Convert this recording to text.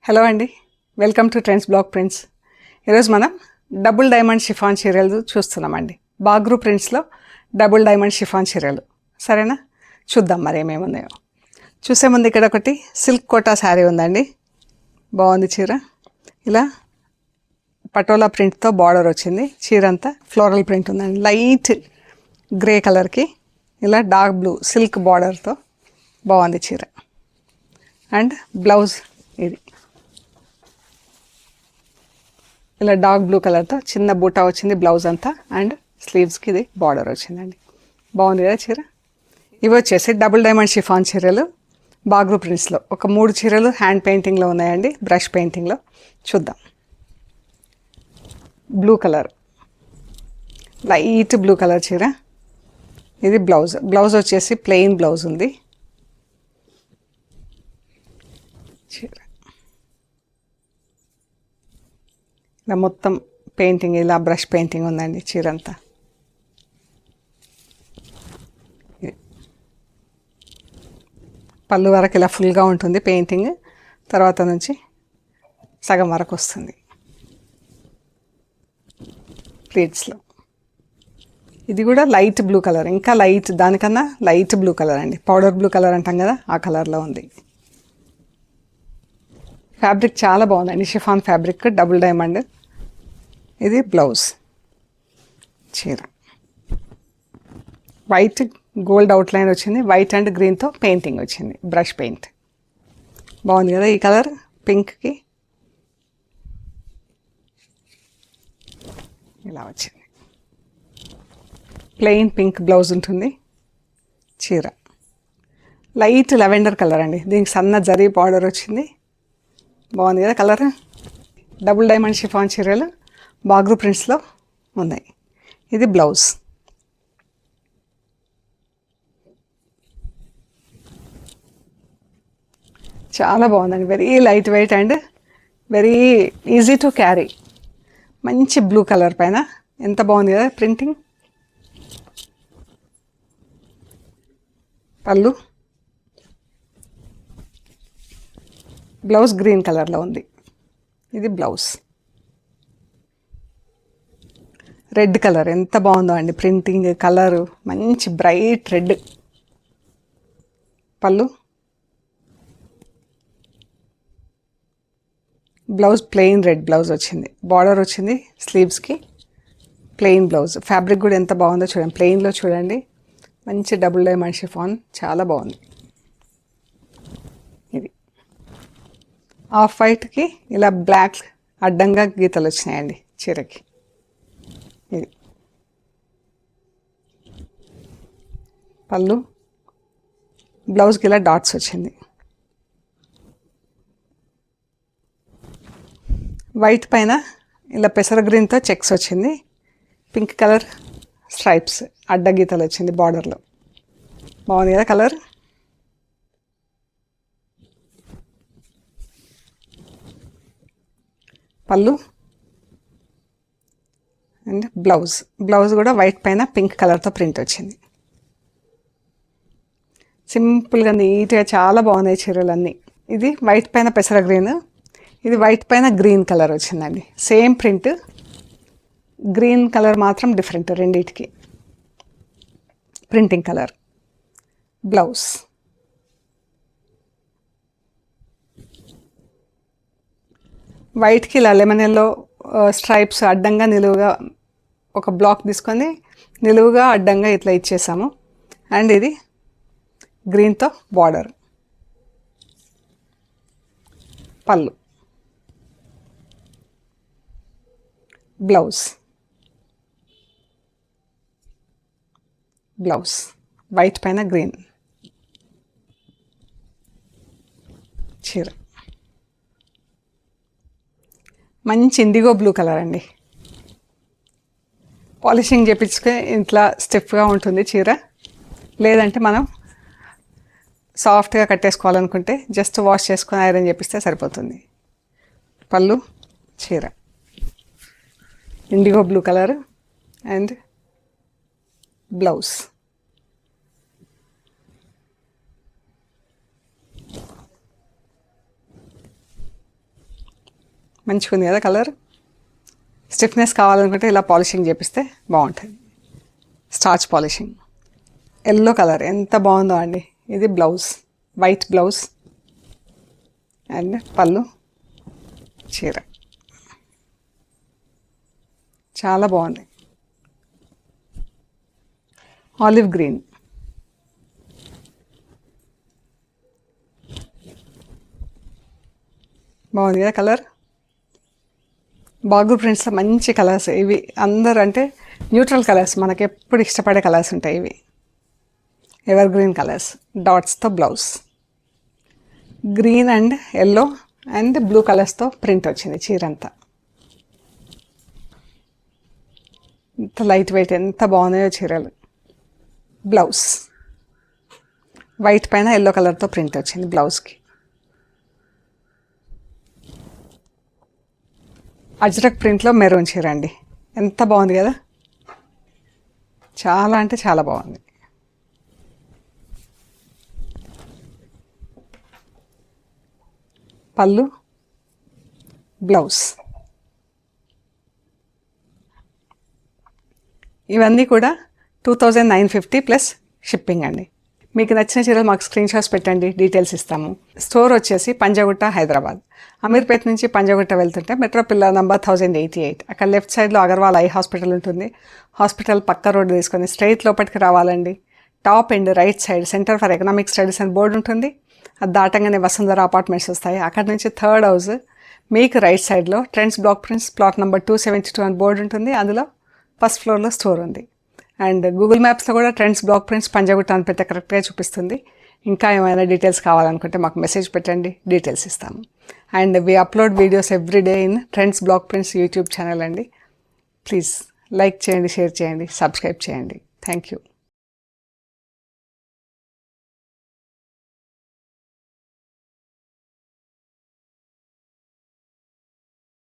Hello అండి, welcome to trends block prints. ఈరోజు మనం డబుల్ డైమండ్ షిఫాన్ చీరలు చూస్తున్నామండి. బాగ్రూ ప్రింట్స్లో డబుల్ డైమండ్ షిఫాన్ చీరలు. సరేనా, చూద్దాం మరి ఏమేమి ఉన్నాయో. చూసే ముందు ఇక్కడ ఒకటి సిల్క్ కోటా శారీ ఉందండి. బాగుంది చీర. ఇలా పటోలా ప్రింట్తో బార్డర్ వచ్చింది. చీర అంతా ఫ్లోరల్ ప్రింట్ ఉందండి. లైట్ గ్రే కలర్కి ఇలా డార్క్ బ్లూ సిల్క్ బార్డర్తో బాగుంది చీర. అండ్ బ్లౌజ్ ఇది ఇలా డార్క్ బ్లూ కలర్తో చిన్న బూటా వచ్చింది బ్లౌజ్ అంతా. అండ్ స్లీవ్స్కి ఇది బార్డర్ వచ్చిందండి. బాగుంది కదా చీర. ఇవి వచ్చేసి డబుల్ డైమండ్ షిఫాన్ చీరలు బాగ్రూ ప్రింట్స్లో. ఒక 3 చీరలు హ్యాండ్ పెయింటింగ్లో ఉన్నాయండి, బ్రష్ పెయింటింగ్లో. చూద్దాం. Blue colour, light blue colour చీర. ఇది బ్లౌజ్. బ్లౌజ్ వచ్చేసి ప్లెయిన్ బ్లౌజ్ ఉంది. చీర ఇలా మొత్తం పెయింటింగ్, ఇలా బ్రష్ పెయింటింగ్ ఉందండి చీర అంతా. పళ్ళు వరకు ఇలా ఫుల్గా ఉంటుంది పెయింటింగ్, తర్వాత నుంచి సగం వరకు వస్తుంది ప్లీట్స్లో. ఇది కూడా లైట్ బ్లూ కలర్, ఇంకా లైట్, దానికన్నా లైట్ బ్లూ కలర్ అండి. పౌడర్ బ్లూ కలర్ అంటాం కదా, ఆ కలర్లో ఉంది. ఫ్యాబ్రిక్ చాలా బాగుందండి, షిఫాన్ ఫ్యాబ్రిక్, డబుల్ డైమండ్. ఇది బ్లౌజ్. చీర వైట్ గోల్డ్ అవుట్లైన్ వచ్చింది. వైట్ అండ్ గ్రీన్తో పెయింటింగ్ వచ్చింది, బ్రష్ పెయింట్. బాగుంది కదా ఈ కలర్. పింక్కి ఇలా వచ్చింది. ప్లెయిన్ పింక్ బ్లౌజ్ ఉంటుంది. చీర లైట్ లెవెండర్ కలర్ అండి. దీనికి సన్న జరీ బార్డర్ వచ్చింది. బాగుంది కదా కలర్. డబుల్ డైమండ్ షిఫాన్ చీరలు బాగ్రూ ప్రింట్స్లో ఉన్నాయి. ఇది బ్లౌజ్. చాలా బాగుందండి. Very light weight and very easy to carry. మంచి బ్లూ కలర్ పైన ఎంత బాగుంది కదా ప్రింటింగ్. పళ్ళు, బ్లౌజ్ గ్రీన్ కలర్లో ఉంది. ఇది బ్లౌజ్. రెడ్ కలర్ ఎంత బాగుందో అండి ప్రింటింగ్, కలరు మంచి బ్రైట్ రెడ్. పళ్ళు, బ్లౌజ్ ప్లెయిన్ రెడ్ బ్లౌజ్ వచ్చింది. బార్డర్ వచ్చింది స్లీవ్స్కి. Plain blouse. ఫ్యాబ్రిక్ కూడా ఎంత బాగుందో చూడండి, ప్లెయిన్లో చూడండి. మంచి డబుల్ డైమండ్ షిఫాన్, చాలా బాగుంది. ఇది ఆఫ్ వైట్కి ఇలా బ్లాక్ అడ్డంగా గీతలు వచ్చినాయండి చీరకి. ఇది పళ్ళు, బ్లౌజ్కి ఇలా డాట్స్ వచ్చింది. వైట్ పైన ఇలా పెసర గ్రీన్తో చెక్స్ వచ్చింది. పింక్ కలర్ స్ట్రైప్స్, అడ్డ గీతలు వచ్చింది బార్డర్లో. బాగుంది కదా కలర్. పళ్ళు అండ్ బ్లౌజ్. బ్లౌజ్ కూడా వైట్ పైన పింక్ కలర్తో ప్రింట్ వచ్చింది. సింపుల్గా నీట్గా చాలా బాగున్నాయి చీరలన్నీ. ఇది వైట్ పైన పెసర గ్రీన్, ఇది వైట్ పైన గ్రీన్ కలర్ వచ్చిందండి. సేమ్ ప్రింట్, గ్రీన్ కలర్ మాత్రం డిఫరెంట్ రెండింటికి. Printing colour. బ్లౌజ్. వైట్కి ఇలా లెమన్ ఎల్లో స్ట్రైప్స్ అడ్డంగా నిలువుగా ఒక బ్లాక్ తీసుకొని నిలువుగా అడ్డంగా ఇట్లా ఇచ్చేసాము. అండ్ ఇది గ్రీన్తో బార్డర్. పళ్ళు, బ్లౌజ్. బ్లౌజ్ వైట్ పైన గ్రీన్. చీర మంచి ఇండిగో బ్లూ కలర్ అండి. పాలిషింగ్ చేయించుకొని ఇట్లా స్టిఫ్గా ఉంటుంది చీర. లేదంటే మనం సాఫ్ట్గా కట్టేసుకోవాలనుకుంటే జస్ట్ వాష్ చేసుకొని ఐరన్ చేపిస్తే సరిపోతుంది. పళ్ళు, చీర IndiGo blue colour and blouse. మంచిగా ఉంది కదా కలర్. స్టిఫ్నెస్ కావాలనుకుంటే ఇలా పాలిషింగ్ చేపిస్తే బాగుంటుంది. Starch polishing. ఎల్లో కలర్ ఎంత బాగుందో అండి. ఇది బ్లౌజ్, వైట్ బ్లౌజ్ అండ్ పళ్ళు, చీర చాలా బాగుంది. ఆలివ్ గ్రీన్, బాగుంది కదా కలర్. బాగు ప్రింట్స్లో మంచి కలర్స్ ఇవి. అందరు అంటే న్యూట్రల్ కలర్స్, మనకి ఎప్పుడు ఇష్టపడే కలర్స్ ఉంటాయి ఇవి. ఎవర్ గ్రీన్ కలర్స్, డాట్స్తో blouse. Green and yellow and blue కలర్స్తో ప్రింట్ వచ్చింది చీర అంతా. ఎంత లైట్ వెయిట్, ఎంత బాగున్నాయో చీరలు. బ్లౌజ్ వైట్ పైన ఎల్లో కలర్తో ప్రింట్ వచ్చింది బ్లౌజ్కి. అజ్రక్ ప్రింట్లో మెరూన్ చీర అండి. ఎంత బాగుంది కదా, చాలా అంటే చాలా బాగుంది. పళ్ళు, బ్లౌజ్. ఇవన్నీ కూడా 2950 ప్లస్ షిప్పింగ్ అండి. మీకు నచ్చిన చీరలు మాకు స్క్రీన్ షాట్స్ పెట్టండి, డీటెయిల్స్ ఇస్తాము. స్టోర్ వచ్చేసి పంజాగుట్ట, హైదరాబాద్. అమీర్పేట నుంచి పంజాగుట్ట వెళ్తుంటే మెట్రో పిల్లర్ నంబర్ 1088. అక్కడ లెఫ్ట్ సైడ్లో అగర్వాల్ ఐ హాస్పిటల్ ఉంటుంది. హాస్పిటల్ పక్క రోడ్డు తీసుకొని స్ట్రైట్ లోపలికి రావాలండి. Top end right side centre for economic studies అని బోర్డు ఉంటుంది. అది దాటంగానే వసుంధర అపార్ట్మెంట్స్ వస్తాయి. అక్కడ నుంచి థర్డ్ హౌస్ మీకు రైట్ సైడ్లో trends block prints plot number 272 అని బోర్డు ఉంటుంది. అందులో ఫస్ట్ ఫ్లోర్లో స్టోర్ ఉంది. అండ్ గూగుల్ మ్యాప్స్లో కూడా ట్రెండ్స్ బ్లాక్ ప్రింట్స్ పంజాగుట్ట అని పెడితే కరెక్ట్గా చూపిస్తుంది. ఇంకా ఏమైనా డీటెయిల్స్ కావాలనుకుంటే మాకు మెసేజ్ పెట్టండి, డీటెయిల్స్ ఇస్తాము. And we upload videos every day in trends block prints YouTube channel అండి. ప్లీజ్ లైక్ చేయండి, షేర్ చేయండి, సబ్స్క్రైబ్ చేయండి. Thank you.